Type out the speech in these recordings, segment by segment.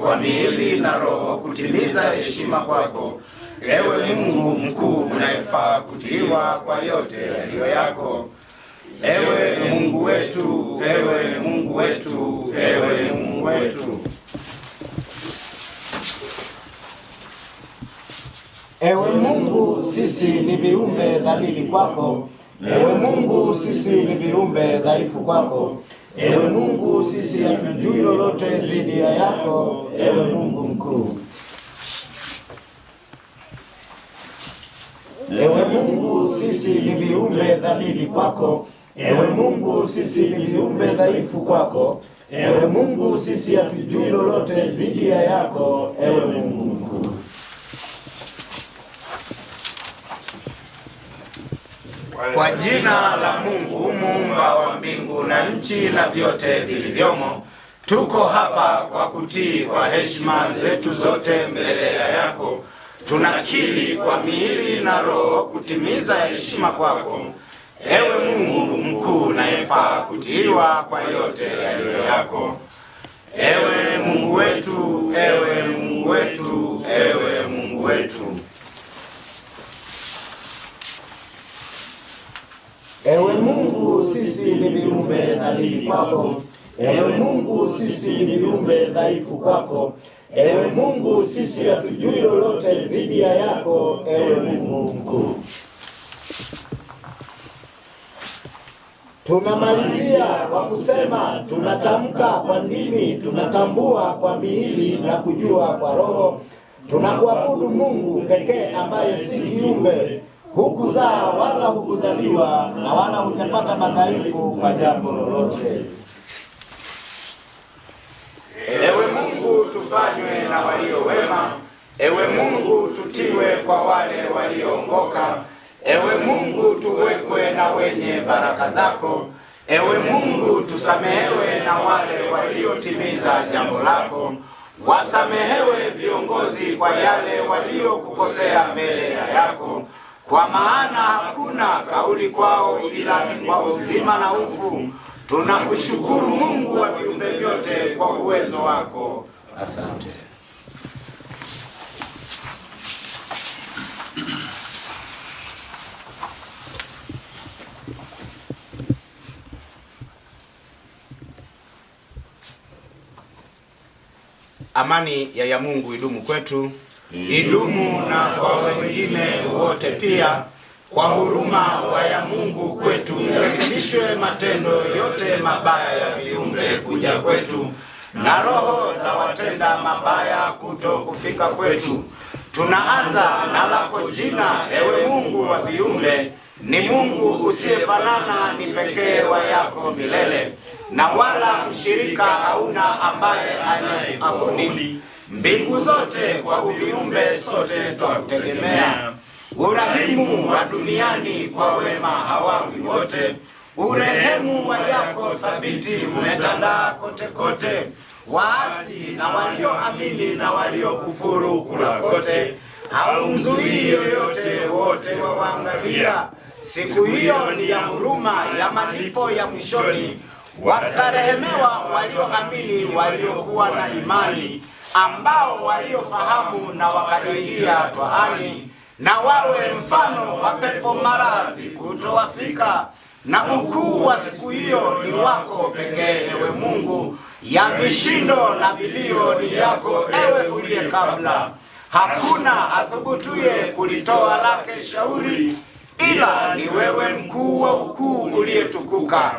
kwa miili na roho kutimiza heshima kwako, ewe Mungu mkuu unayefaa kutiiwa kwa yote yaliyo yako. Ewe Mungu wetu, ewe Mungu wetu, ewe Mungu wetu. Ewe Mungu, sisi ni viumbe dhalili kwako. Ewe Mungu, sisi ni viumbe dhaifu kwako. Ewe Mungu, sisi hatujui lolote zidi ya yako, ewe Mungu mkuu. Ewe Mungu, sisi ni viumbe dhalili kwako. Ewe Mungu, sisi ni viumbe dhaifu kwako. Ewe Mungu, sisi hatujui lolote zidi ya yako, ewe Mungu mkuu. Kwa jina la Mungu muumba wa mbingu na nchi na vyote vilivyomo, tuko hapa kwa kutii kwa heshima zetu zote mbele yako. Tunakiri kwa miili na roho kutimiza heshima kwako, ewe Mungu mkuu unayefaa kutiiwa kwa yote yaliyo yako. Ewe Mungu wetu, ewe Mungu wetu, ewe Mungu wetu. Ewe Mungu, sisi ni viumbe dhalili kwako. Ewe Mungu, sisi ni viumbe dhaifu kwako. Ewe Mungu, sisi hatujui lolote zidi ya yako, ewe Mungu mkuu. Tunamalizia kwa kusema, tunatamka kwa ndimi, tunatambua kwa miili na kujua kwa roho. Tunakuabudu Mungu pekee ambaye si kiumbe, hukuzaa wala hukuzaliwa na wala hujapata madhaifu kwa jambo lolote. Ewe Mungu, tufanywe na walio wema. Ewe Mungu, tutiwe kwa wale walioongoka. Ewe Mungu, tuwekwe na wenye baraka zako. Ewe Mungu, tusamehewe na wale waliotimiza jambo lako. Wasamehewe viongozi kwa yale waliokukosea mbele yako, kwa maana hakuna kauli kwao ila ni kwa uzima na ufu. Tunakushukuru Mungu wa viumbe vyote kwa uwezo wako. Asante. Amani ya Mungu idumu kwetu, idumu na kwa wengine wote pia. Kwa huruma wa ya Mungu kwetu yasitishwe matendo yote mabaya ya viumbe kuja kwetu, na roho za watenda mabaya kuto kufika kwetu. Tunaanza na lako jina, ewe Mungu wa viumbe. Ni Mungu usiyefanana, ni pekee wa yako milele, na wala mshirika hauna ambaye anakuhuni. Mbingu zote kwa uviumbe sote twakutegemea. Urahimu wa duniani kwa wema hawawi wote. Urehemu wa yako thabiti umetandaa kote kote. Waasi na walioamini na waliokufuru kula kote. Haumzuii yoyote, wote wawaangalia. Siku hiyo ni ya huruma, ya malipo ya mwishoni. Watarehemewa walioamini, waliokuwa na imani, ambao waliofahamu na wakaingia twaani. Na wawe mfano wa pepo maradhi kutowafika. Na ukuu wa siku hiyo ni wako pekee, ewe Mungu. Ya vishindo na vilio ni yako, ewe uliye kabla. Hakuna athubutuye kulitoa lake shauri, ila ni wewe mkuu wa ukuu uliyetukuka.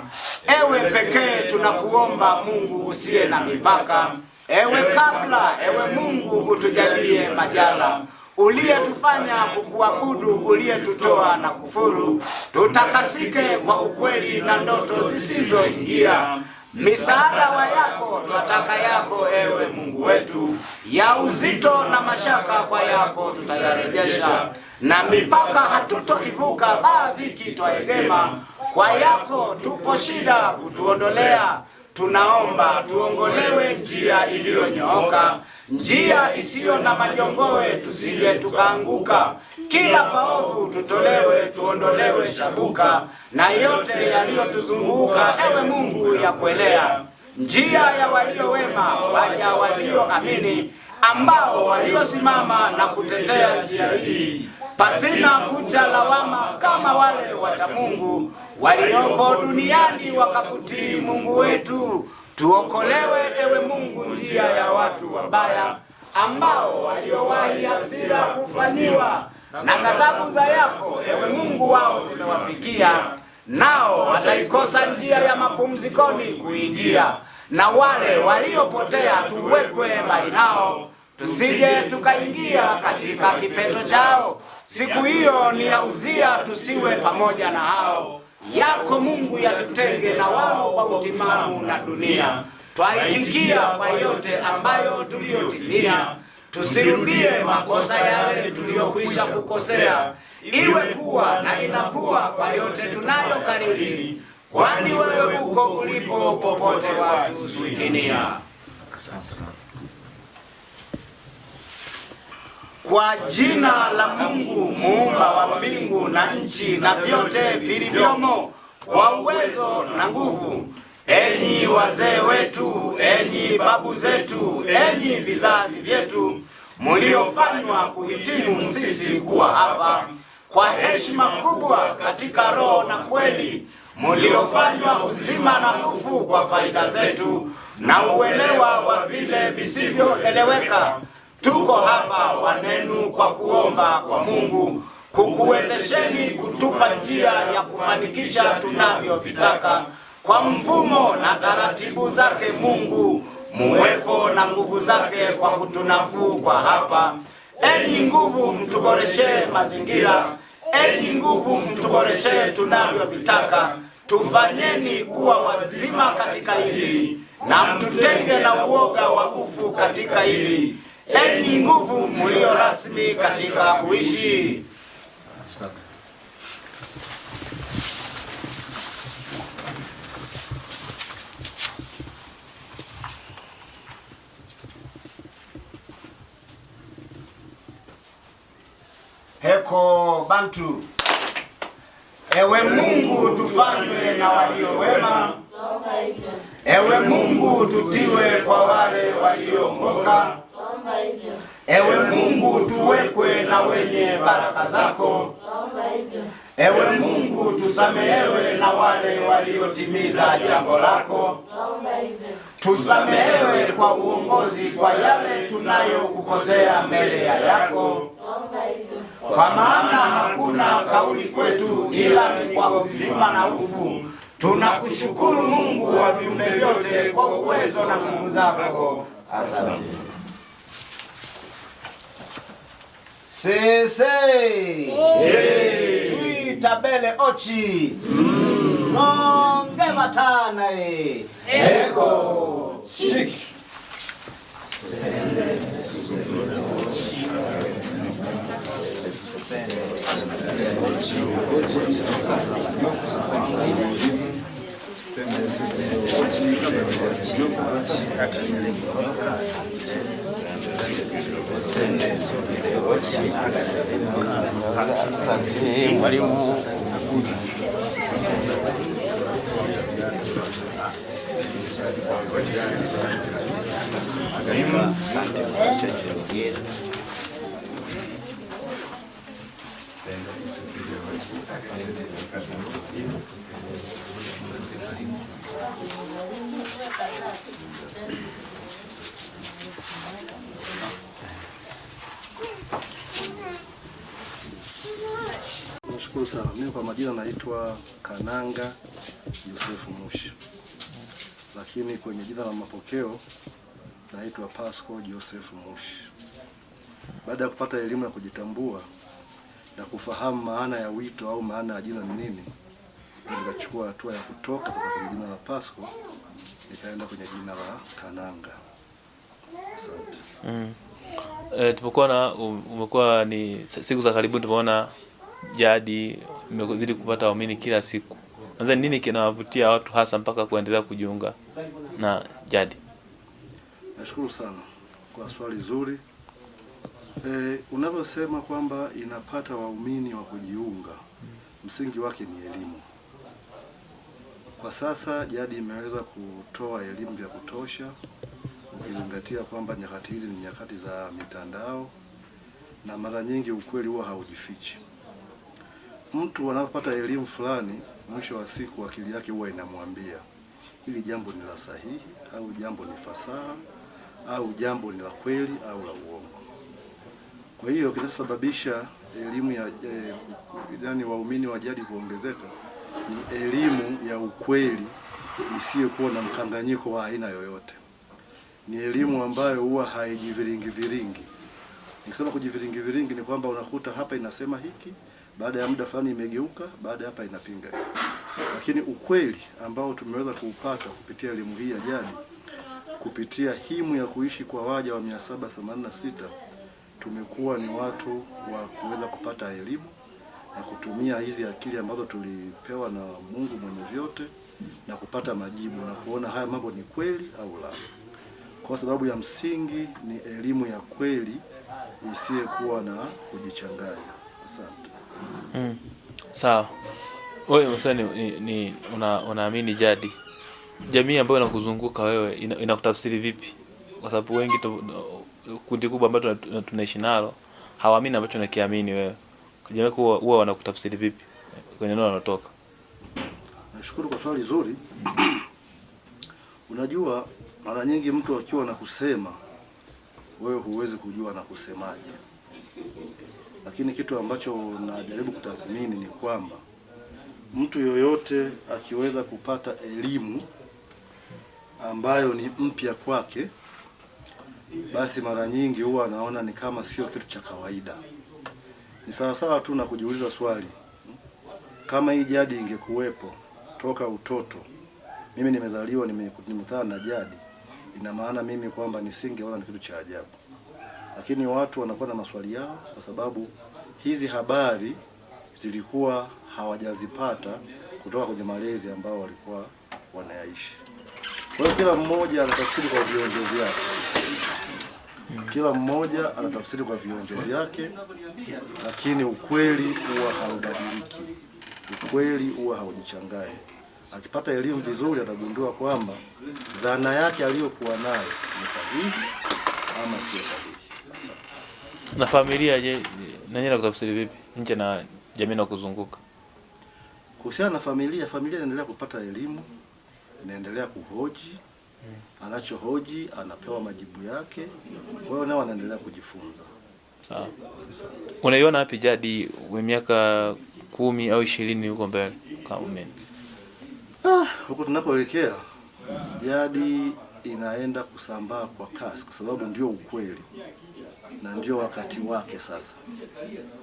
Ewe pekee tunakuomba Mungu usiye na mipaka. Ewe kabla, ewe Mungu utujalie majala. Uliyetufanya kukuabudu, uliyetutoa na kufuru. Tutakasike kwa ukweli na ndoto zisizoingia. Misaada wa yako twataka yako, ewe Mungu wetu. Ya uzito na mashaka kwa yako tutayarejesha. Na mipaka hatutoivuka, baadhi twaegema. Kwa yako tupo shida kutuondolea. Tunaomba tuongolewe njia iliyonyooka, njia isiyo na majongoe, tusije tukaanguka. Kila paovu tutolewe, tuondolewe shabuka, na yote yaliyotuzunguka, ewe Mungu ya kuelea. njia ya walio wema, waja walioamini, ambao waliosimama na kutetea njia hii pasina kucha lawama, kama wale wacha Mungu waliopo duniani wakakutii Mungu wetu. Tuokolewe ewe Mungu njia ya watu wabaya, ambao waliowahi hasira kufanyiwa na ghadhabu za yako ewe Mungu wao zimewafikia, nao wataikosa njia ya mapumzikoni kuingia. Na wale waliopotea tuwekwe mbali nao, tusije tukaingia katika kipeto chao. Siku hiyo ni ya Uzia, tusiwe pamoja na hao. Yako Mungu yatutenge na wao kwa utimamu na dunia. Twaitikia kwa yote ambayo tuliyotimia, tusirudie makosa yale tuliyokwisha kukosea. Iwe kuwa na inakuwa kwa yote tunayokariri, kwani wewe uko ulipo popote watu suikinia. Kwa jina la Mungu muumba wa mbingu na nchi na vyote vilivyomo, kwa uwezo na nguvu, enyi wazee wetu, enyi babu zetu, enyi vizazi vyetu, mliofanywa kuhitimu sisi kuwa hapa kwa heshima kubwa katika roho na kweli, mliofanywa uzima na nguvu kwa faida zetu na uelewa wa vile visivyoeleweka, tuko hapa wanenu kwa kuomba kwa Mungu kukuwezesheni kutupa njia ya kufanikisha tunavyovitaka kwa mfumo na taratibu zake. Mungu muwepo na nguvu zake kwa kutunafuu kwa hapa. Enyi nguvu, mtuboreshe mazingira. Enyi nguvu, mtuboreshe tunavyovitaka. Tufanyeni kuwa wazima katika hili na mtutenge na uoga wa ufu katika hili. Enyi nguvu, mlio rasmi katika kuishi. Heko Bantu. Ewe Mungu, tufanywe na walio wema. Ewe Mungu, tutiwe kwa wale walioongoka. Ewe Mungu, tuwekwe na wenye baraka zako. Ewe Mungu, tusamehewe na wale waliotimiza jambo lako. Tusamehewe kwa uongozi kwa yale tunayokukosea mbele ya yako. Kwa maana hakuna kauli kwetu ila ni kwa uzima na ufu. Tunakushukuru Mungu wa viumbe vyote kwa uwezo na nguvu zako. Asante. Sese tuitabele ochi nonge batana eko shiki Asante mwalimu. Nashukuru sana. Mimi kwa majina naitwa Kananga Yosefu Mushi, lakini kwenye jina la mapokeo naitwa Pasco Joseph Mushi. Baada ya kupata elimu ya kujitambua na kufahamu maana ya wito au maana ya jina ni nini, nikachukua hatua ya kutoka sasa kwenye jina la Pasco nikaenda kwenye jina la Kananga. Asante. Tupokuwa na umekuwa ni siku za karibuni tumeona jadi imezidi kupata waumini kila siku. Nadhani nini kinawavutia watu hasa mpaka kuendelea kujiunga na jadi? Nashukuru sana kwa swali zuri. Unavyosema kwamba inapata waumini wa kujiunga, msingi wake ni elimu. Kwa sasa jadi imeweza kutoa elimu ya kutosha, ukizingatia kwamba nyakati hizi ni nyakati za mitandao, na mara nyingi ukweli huwa haujifichi. Mtu anapopata elimu fulani, mwisho wa siku akili yake huwa inamwambia hili jambo ni la sahihi, au jambo ni fasaha, au jambo ni la kweli au la uongo. Kwa hiyo kinachosababisha elimu ya yani waumini wa jadi kuongezeka ni elimu ya ukweli isiyokuwa na mkanganyiko wa aina yoyote. Ni elimu ambayo huwa haijiviringi viringi. Nikisema kujiviringi viringi ni kwamba unakuta hapa inasema hiki, baada ya muda fulani imegeuka, baada hapa inapinga. Lakini ukweli ambao tumeweza kuupata kupitia elimu hii ya jadi, kupitia himu ya kuishi kwa waja wa 786, tumekuwa ni watu wa kuweza kupata elimu na kutumia hizi akili ambazo tulipewa na Mungu mwenye vyote na kupata majibu na kuona haya mambo ni kweli au la. Kwa sababu ya msingi ni elimu ya kweli isiyekuwa na kujichanganya. Asante. Sawa. Wewe msanii ni unaamini jadi. Jamii ambayo inakuzunguka wewe inakutafsiri vipi? Kwa sababu wengi kundi kubwa ambalo tunaishi nalo hawaamini ambacho unakiamini wewe. Jamii huwa wanakutafsiri vipi kwenye neno unatoka? Nashukuru kwa swali zuri. Unajua mara nyingi mtu akiwa na kusema, wewe huwezi kujua na kusemaje. Lakini kitu ambacho najaribu kutathmini ni kwamba mtu yoyote akiweza kupata elimu ambayo ni mpya kwake, basi mara nyingi huwa anaona ni kama sio kitu cha kawaida. Ni sawa sawa tu na kujiuliza swali, kama hii jadi ingekuwepo toka utoto, mimi nimezaliwa nimekutana na jadi, ina maana mimi kwamba nisingeona ni kitu cha ajabu. Lakini watu wanakuwa na maswali yao kwa sababu hizi habari zilikuwa hawajazipata kutoka kwenye malezi ambao walikuwa wanayaishi. Kwa hiyo kila mmoja anatafsiri kwa vionjo vyake. Kila mmoja anatafsiri kwa vionjo vyake, lakini ukweli huwa haubadiliki. Ukweli huwa haujichanganyi. Akipata elimu vizuri atagundua kwamba dhana yake aliyokuwa nayo ni sahihi ama sio sahihi. Na familia je, nani anakutafsiri vipi nje na jamii na kuzunguka? Kuhusiana na familia inaendelea kupata elimu, inaendelea kuhoji, anachohoji anapewa majibu yake, kwa hiyo nao wanaendelea kujifunza. Sawa. Unaiona wapi jadi wa miaka 10 au 20 huko mbele kama mimi? Huko tunapoelekea jadi inaenda kusambaa kwa kasi kwa sababu ndio ukweli na ndio wakati wake sasa.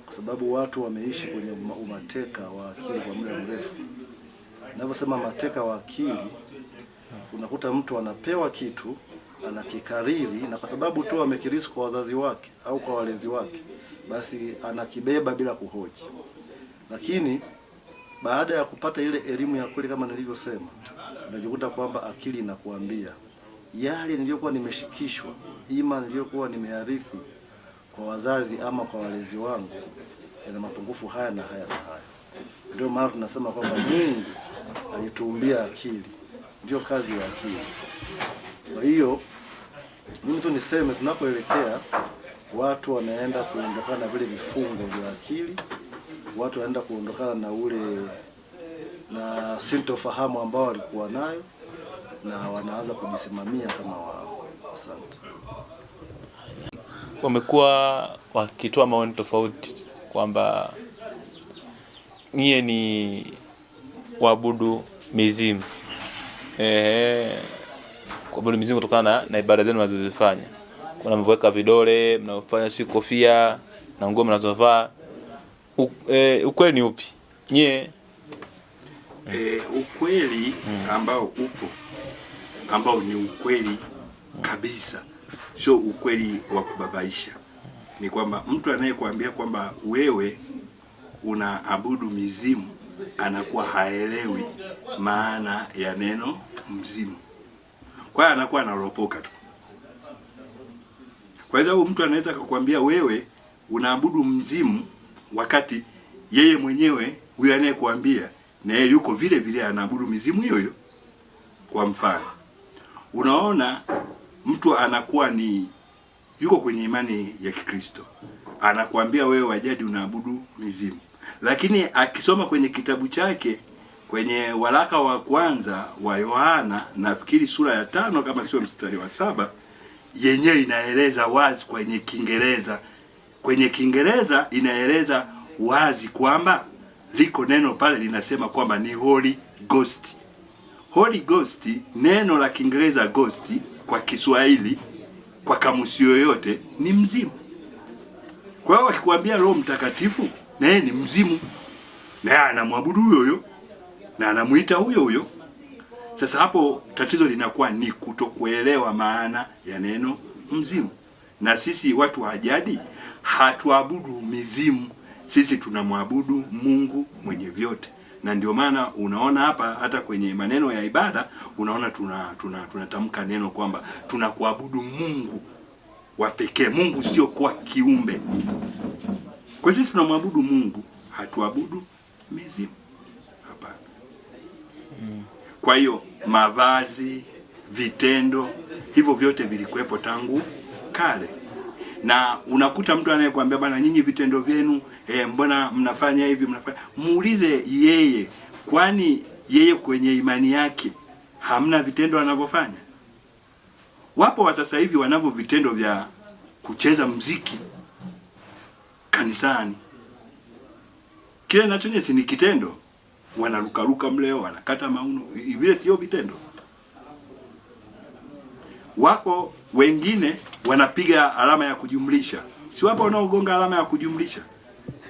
Kwa sababu watu wameishi kwenye umateka wa akili kwa muda mrefu. Ninavyosema mateka wa akili, unakuta mtu anapewa kitu, anakikariri, na kwa sababu tu amekirisi kwa wazazi wake au kwa walezi wake, basi anakibeba bila kuhoji. Lakini baada ya kupata ile elimu ya kweli kama nilivyosema, unajikuta kwamba akili inakuambia yale niliyokuwa nimeshikishwa, ima niliyokuwa nimearithi kwa wazazi ama kwa walezi wangu, yana mapungufu haya na haya na haya. Ndio maana tunasema kwamba Mungu alituumbia akili, ndio kazi ya akili. Kwa hiyo mimi tu niseme tunapoelekea, watu wanaenda kuondokana na vile vifungo vya akili, watu wanaenda kuondokana na sintofahamu ambao walikuwa nayo, na wanaanza kujisimamia kama wao. Asante. Wamekuwa wakitoa maoni tofauti kwamba nyie ni waabudu mizimu. Kuabudu mizimu kutokana na ibada zenu mnazozifanya. Kuna mvweka vidole, mnafanya si kofia na nguo mnazovaa. Ukweli ni upi? Nyie ukweli ambao upo, ambao ni ukweli kabisa, sio ukweli wa kubabaisha, ni kwamba mtu anayekuambia kwamba wewe unaabudu mizimu anakuwa haelewi maana ya neno mzimu. Kwa hiyo anakuwa analopoka tu. Kwa hiyo mtu anaweza kukuambia wewe unaabudu mzimu wakati yeye mwenyewe huyo anayekuambia na yeye yuko vile vile anaabudu mizimu hiyo hiyo. Kwa mfano, unaona mtu anakuwa ni yuko kwenye imani ya Kikristo, anakuambia wewe wa jadi unaabudu mizimu, lakini akisoma kwenye kitabu chake kwenye waraka wa kwanza wa Yohana, nafikiri sura ya 5 kama sio mstari wa 7, yenyewe inaeleza wazi kwenye Kiingereza inaeleza wazi kwamba liko neno pale linasema kwamba ni Holy Ghost. Holy Ghost, neno la Kiingereza ghost kwa Kiswahili kwa kamusi yoyote ni mzimu. Kwa hiyo akikwambia Roho Mtakatifu, na yeye ni mzimu, na yeye anamwabudu huyo na anamuita huyo. Sasa hapo tatizo linakuwa ni kutokuelewa maana ya neno mzimu. Na sisi watu wa jadi hatuabudu mizimu, sisi tunamwabudu Mungu mwenye vyote. Na ndio maana unaona hapa hata kwenye maneno ya ibada unaona tunatamka neno kwamba tunakuabudu Mungu wa pekee. Mungu sio kwa kiumbe. Kwa sisi tunamwabudu Mungu, hatuabudu mizimu. Hapana. Kwa hiyo mavazi, vitendo, hivyo vyote vilikuwepo tangu kale. Na unakuta mtu anayekwambia bana, nyinyi vitendo vyenu mbona mnafanya hivi mnafanya, muulize yeye, kwani yeye kwenye imani yake hamna vitendo anavyofanya? Wapo wa sasa hivi wanavyo vitendo vya kucheza mziki kanisani. Kile nachonye si ni kitendo, wanarukaruka mleo, wanakata mauno, vile sio vitendo. Wako wengine wanapiga alama ya kujumlisha, si wapo wanaogonga alama ya kujumlisha,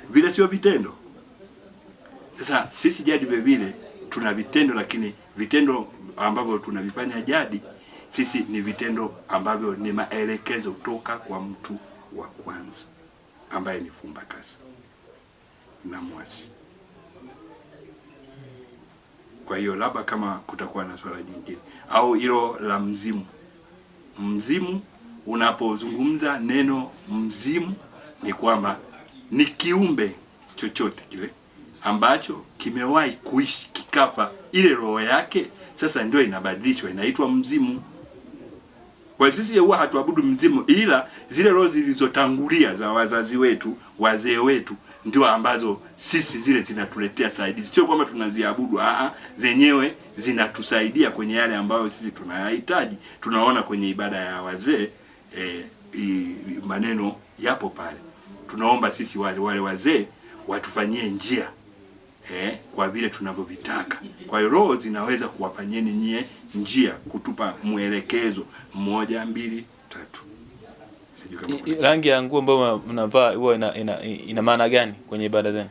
vile sio vitendo. Sasa sisi jadi vile tuna vitendo, lakini vitendo ambavyo tunavifanya jadi sisi ni vitendo ambavyo ni maelekezo kutoka kwa mtu wa kwanza ambaye ni Fumbakasa na Mwasi. Kwa hiyo labda kama kutakuwa na swala jingine au hilo la mzimu. Mzimu, unapozungumza neno mzimu ni kwamba ni kiumbe chochote kile ambacho kimewahi kuishi kikafa, ile roho yake sasa ndio inabadilishwa inaitwa mzimu. Kwa sisi huwa hatuabudu mzimu, ila zile roho zilizotangulia za wazazi wetu, wazee wetu, ndio ambazo sisi zile zinatuletea saidizi. Sio kwamba tunaziabudu, zenyewe zinatusaidia kwenye yale ambayo sisi tunayahitaji. Tunaona kwenye ibada ya wazee maneno yapo pale. Tunaomba sisi wale wazee watufanyie njia kwa vile tunavyovitaka. Kwa hiyo roho zinaweza kuwafanyeni nyie njia, kutupa mwelekezo 1 2 3. Rangi ya nguo ambayo mnavaa huwa ina maana gani kwenye ibada zenu?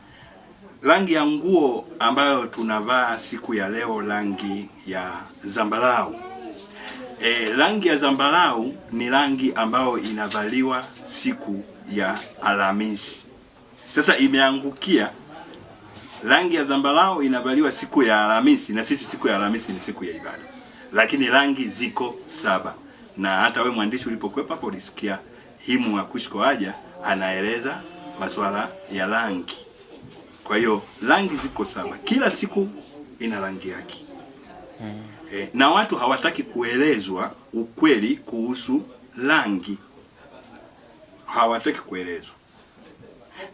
Rangi ya nguo ambayo tunavaa siku ya leo, rangi ya zambarau. Rangi ya zambarau ni rangi ambayo inavaliwa siku ya Alhamisi. Sasa imeangukia rangi ya zambarau inavaliwa siku ya Alhamisi, na sisi siku ya Alhamisi ni siku ya ibada. Lakini rangi ziko 7. Na hata we mwandishi ulipokwepa hapo ulisikia Himu Akushiko Haja anaeleza masuala ya rangi. Kwa hiyo rangi ziko 7. Kila siku ina rangi yake. Na watu hawataki kuelezwa ukweli kuhusu rangi. Hawataki kuelezwa.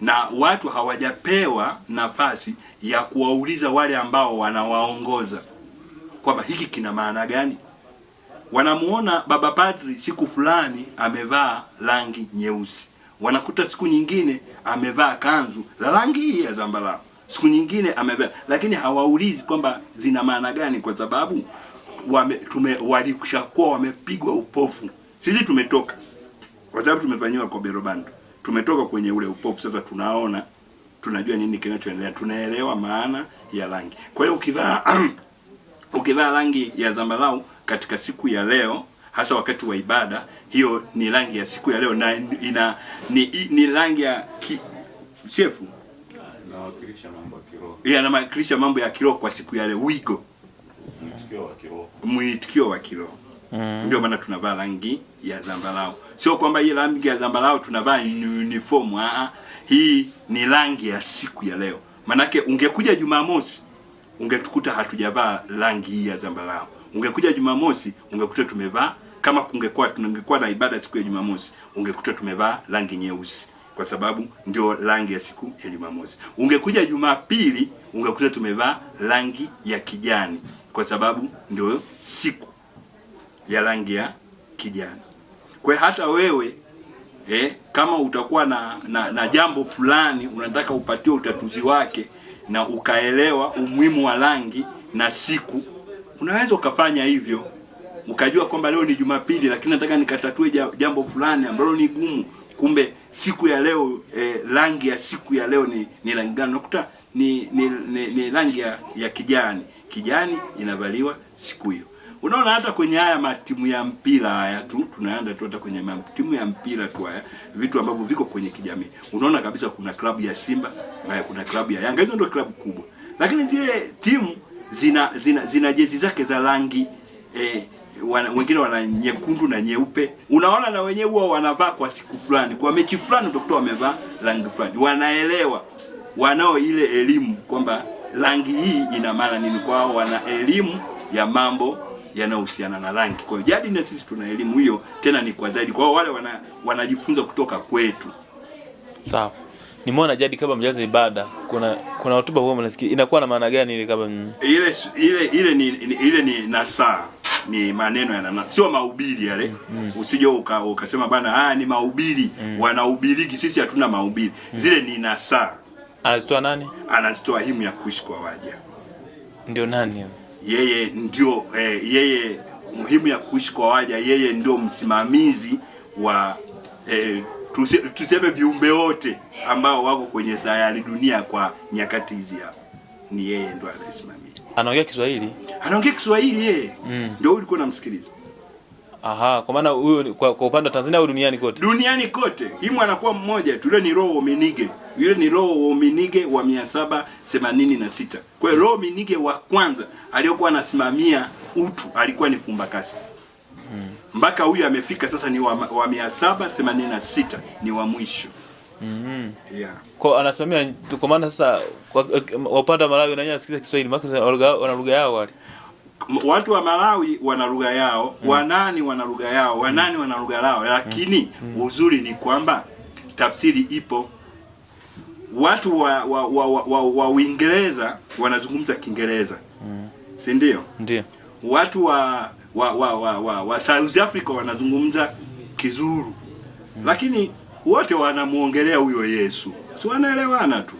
Na watu hawajapewa nafasi ya kuwauliza wale ambao wanawaongoza kwamba hiki kina maana gani. Wanamuona baba padri siku fulani amevaa rangi nyeusi, wanakuta siku nyingine amevaa kanzu la rangi hii ya zambarau, siku nyingine amevaa, lakini hawaulizi kwamba zina maana gani, kwa sababu walishakuwa wamepigwa upofu. Sisi tumetoka kwa sababu tumefanywa kwa berobando, tumetoka kwenye ule upofu. Sasa tunaona, tunajua nini kinachoendelea, tunaelewa maana ya rangi. Kwa hiyo ukivaa rangi ya zambarau katika siku ya leo, hasa wakati wa ibada, hiyo ni rangi ya siku ya leo, na ni rangi ya chefu, inawakilisha mambo ya kiroho. Inawakilisha mambo ya kiroho kwa siku ya leo, wigo, mwitikio wa kiroho. Ndio maana tunavaa rangi ya zambarau. Sio kwamba hii rangi ya zambarau tunavaa uniform, hii ni rangi ya siku ya leo. Manake ungekuja Jumamosi ungetukuta hatujavaa rangi hii ya zambarau. Ungekuja Jumamosi ungekuta tumevaa, kama tungekuwa na ibada siku ya Jumamosi ungekuta tumevaa rangi nyeusi, kwa sababu ndio rangi ya siku ya Jumamosi. Ungekuja Jumapili ungekuta tumevaa rangi ya kijani, kwa sababu ndio siku ya rangi ya kijani. Kwa hata wewe kama utakuwa na jambo fulani unataka upatie utatuzi wake na ukaelewa umuhimu wa rangi na siku, unaweza ukafanya hivyo. Ukajua kwamba leo ni Jumapili lakini nataka nikatatue jambo fulani ambalo ni gumu. Kumbe siku ya leo rangi ya siku ya leo ni rangi gani? Unakuta ni rangi ya kijani. Kijani inavaliwa siku hiyo. Unaona hata kwenye haya matimu ya mpira haya tunaenda tu hata kwenye timu ya mpira tu haya, vitu ambavyo viko kwenye kijamii. Unaona kabisa kuna klabu ya Simba na kuna klabu ya Yanga. Hizo ndio klabu kubwa. Lakini zile timu zina jezi zake za rangi wengine wana nyekundu na nyeupe. Unaona na wenyewe huwa wanavaa kwa siku fulani. Kwa mechi fulani utakuta wamevaa rangi fulani. Wanaelewa, wanao ile elimu kwamba rangi hii ina maana nini kwao, wana elimu ya mambo yanayohusiana na rangi. Kwa hiyo jadi na sisi tuna elimu hiyo, tena ni kwa zaidi. Kwa hiyo wale wanajifunza kutoka kwetu. Sawa. Nimeona jadi kabla mjaanza ibada kuna hotuba huwa mnasikia. Inakuwa na maana gani ile kabla? Ile ni nasaa. Ni maneno ya sio mahubiri yale. Usije ukasema bana ni mahubiri. Wanahubiriki, sisi hatuna mahubiri. Zile ni nasaa. Anazitoa nani? Anazitoa himu ya kuishi kwa waja. Ndio nani huyo? Yeye ndio yeye muhimu ya kuishi kwa waja. Yeye ndio msimamizi wa tuseme viumbe wote ambao wako kwenye sayari dunia kwa nyakati hizi hapa. Ni yeye ndio anasimamia. Anaongea Kiswahili? Anaongea Kiswahili yeye. Ndio ulikuwa unamsikiliza. Aha, kwa maana huyo kwa upande wa Tanzania au duniani kote? Duniani kote. Himu anakuwa mmoja tu. Yule ni Roho Ominige. Yule ni Roho Ominige wa 786. Kwa hiyo Roho Ominige wa kwanza aliyokuwa anasimamia utu alikuwa ni Fumbakasi. Mpaka huyu amefika sasa ni wa 786, ni wa mwisho. Yeah. Kwa anasimamia kwa maana sasa kwa upande wa Malawi nani anasikiza Kiswahili? Maana wana lugha yao wale. Watu wa Malawi wana lugha yao, Wanani wana lugha yao, Wanani wana lugha yao, lakini uzuri ni kwamba tafsiri ipo. Watu wa Uingereza wanazungumza Kiingereza. Si ndio? Ndio. Watu wa South Africa wanazungumza Kizulu. Lakini wote wanamuongelea huyo Yesu. Si wanaelewana tu.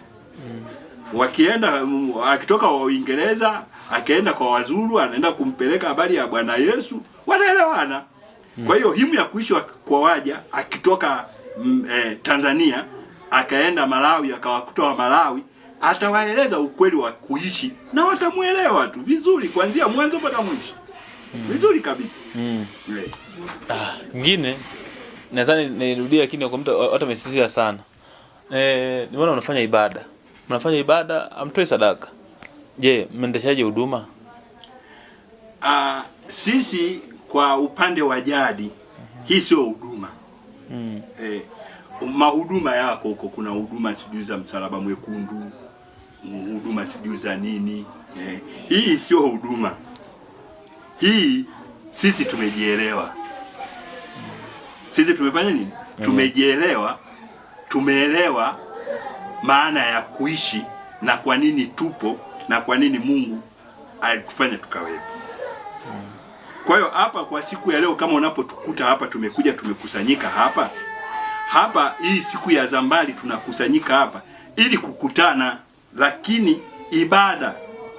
Wakienda akitoka wa Uingereza akaenda kwa Wazulu anaenda kumpeleka habari ya Bwana Yesu, wanaelewana. Kwa hiyo himu ya kuishi kwa waja akitoka Tanzania akaenda Malawi akawakuta wa Malawi, atawaeleza ukweli wa kuishi na watamuelewa tu vizuri kuanzia mwanzo mpaka mwisho. Vizuri kabisa. Ngine nadhani nirudia, lakini kwa mtu watu wamesisitiza sana. Nimeona unafanya ibada. Mnafanya ibada, amtoi sadaka. Je, mnaendeshaje huduma? Sisi kwa upande wa jadi hii sio huduma. Mahuduma yako huko kuna huduma sijui za Msalaba Mwekundu, huduma sijui za nini. Hii sio huduma. Hii sisi tumejielewa. Sisi tumefanya nini? Tumejielewa. Tumeelewa maana ya kuishi na kwa nini tupo na kwa nini Mungu alitufanya tukawepo. Kwa hiyo hapa kwa siku ya leo kama unapotukuta hapa tumekuja tumekusanyika hapa hii siku ya Zambali tunakusanyika hapa ili kukutana, lakini ibada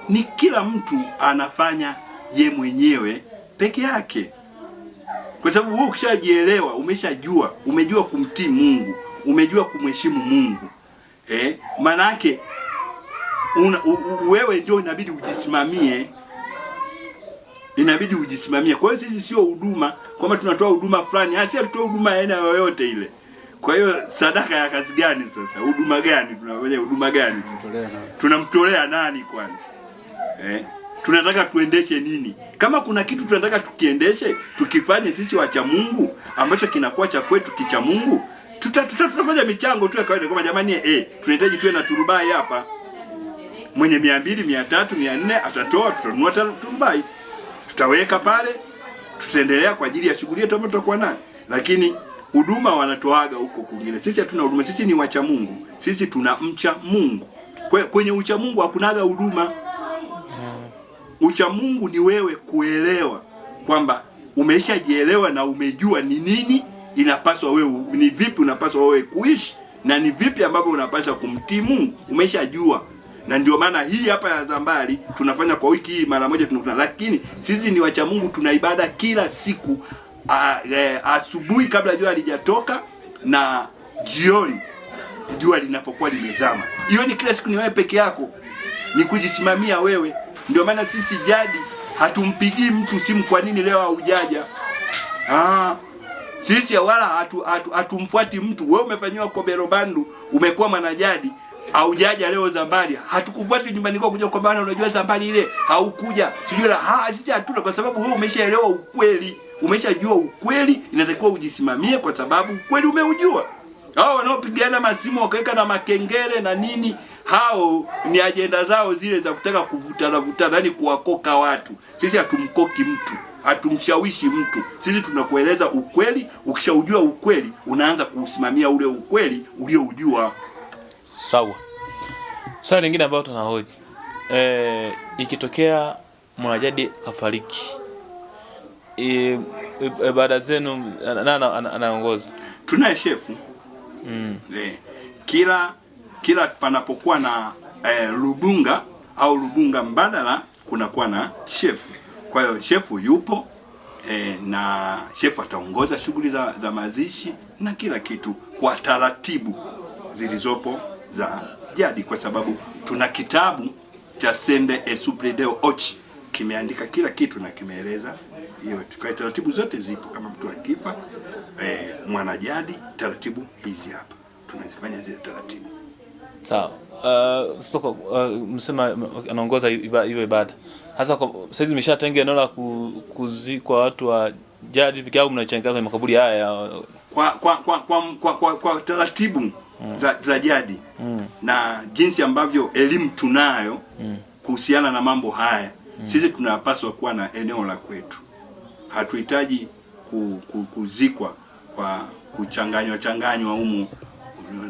ni kila mtu anafanya ye mwenyewe peke yake. Kwa sababu wewe ukishajielewa, umejua kumtii Mungu, umejua kumheshimu Mungu. Maana yake wewe ndio inabidi ujisimamie. Kwa hiyo sisi sio huduma kwamba tunatoa huduma fulani, hasa tutoa huduma aina yoyote ile. Kwa hiyo sadaka ya kazi gani sasa? Huduma gani? Tunafanya huduma gani? Tunamtolea nani kwanza? Tunataka tuendeshe nini? Kama kuna kitu tunataka tukiendeshe, tukifanye sisi wacha Mungu ambacho kinakuwa cha kwetu kicha Mungu, tutafanya michango tu ya kawaida kama jamani tunahitaji tuwe na turubai hapa. mwenye 200, 300, 400 atatoa, tutanunua turubai, tutaweka pale, tutaendelea kwa ajili ya shughuli yetu ambayo tutakuwa nayo. Lakini huduma wanatoaga huko kwingine. Sisi hatuna huduma, sisi ni wacha Mungu, sisi tunamcha Mungu. Kwenye ucha Mungu hakunaga huduma. Ucha Mungu ni wewe kuelewa kwamba umeshajielewa na umejua ni nini inapaswa wewe, ni vipi unapaswa wewe kuishi na ni vipi ambavyo unapaswa kumtii Mungu. Umeshajua. Na ndio maana hii hapa ya Zambari tunafanya kwa wiki hii mara moja tunakutana. Lakini sisi ni wacha Mungu, tuna ibada kila siku asubuhi kabla jua halijatoka na jioni jua linapokuwa limezama. Hiyo ni kila siku, ni wewe peke yako, ni kujisimamia wewe. Ndio maana sisi jadi hatumpigii mtu simu kwa nini leo haujaja. Sisi wala hatumfuati mtu. Wewe umefanywa Kobero Bandu, umekuwa mwanajadi, haujaja leo Zambari, hatukufuati nyumbani kwako kuja kwamba unajua Zambari ile haukuja. Sijui sisi hatuna, kwa sababu wewe umeshaelewa ukweli. Umeshajua ukweli, inatakiwa ujisimamie kwa sababu ukweli umeujua. Hao wanaopigana masimu wakaweka na makengele na nini, hao ni ajenda zao zile za kutaka kuvutana, yani kuwakoka watu. Sisi hatumkoki mtu, hatumshawishi mtu. Sisi tunakueleza ukweli, ukishaujua ukweli unaanza kuusimamia ule ukweli ulioujua. Sawa. Swali lingine ambalo tunahoji. Ikitokea mwanajadi kafariki, ibada zenu anaongoza? Tunaye shefu. Kila panapokuwa na lubunga au lubunga mbadala kunakuwa na shefu. Kwa hiyo shefu yupo na shefu ataongoza shughuli za mazishi na kila kitu kwa taratibu zilizopo za jadi, kwa sababu tuna kitabu cha Sembe Esupredeo Ochi kimeandika kila kitu na kimeeleza hiyo. Kwa taratibu zote zipo. Kama mtu akifa mwanajadi, taratibu hizi hapa tunazifanya zile taratibu. Sawa. Soko msema anaongoza hiyo ibada. Hasa sasa hivi mmeshatenga eneo la kuzikwa watu wa jadi pekee au mnachangia kwenye makaburi haya? Kwa taratibu za jadi na jinsi ambavyo elimu tunayo kuhusiana na mambo haya, sisi tunapaswa kuwa na eneo la kwetu. Hatuhitaji kuzikwa kwa kuchanganywa humu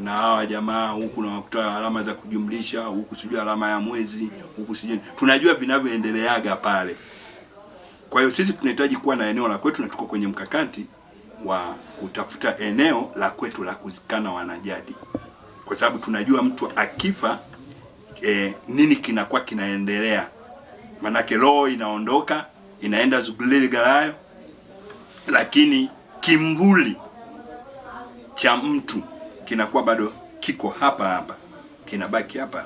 na hawa jamaa huku, na wakuta alama za kujumlisha huku, sijui alama ya mwezi huku, sijui tunajua vinavyoendeleaga pale. Kwa hiyo sisi tunahitaji kuwa na eneo la kwetu, na tuko kwenye mkakati wa kutafuta eneo la kwetu la kuzikana wanajadi, kwa sababu tunajua mtu akifa nini kinakuwa kinaendelea. Manake roho inaondoka inaenda Zugulili Galayo, lakini kimvuli cha mtu kinakuwa bado kiko hapa, kinabaki hapa.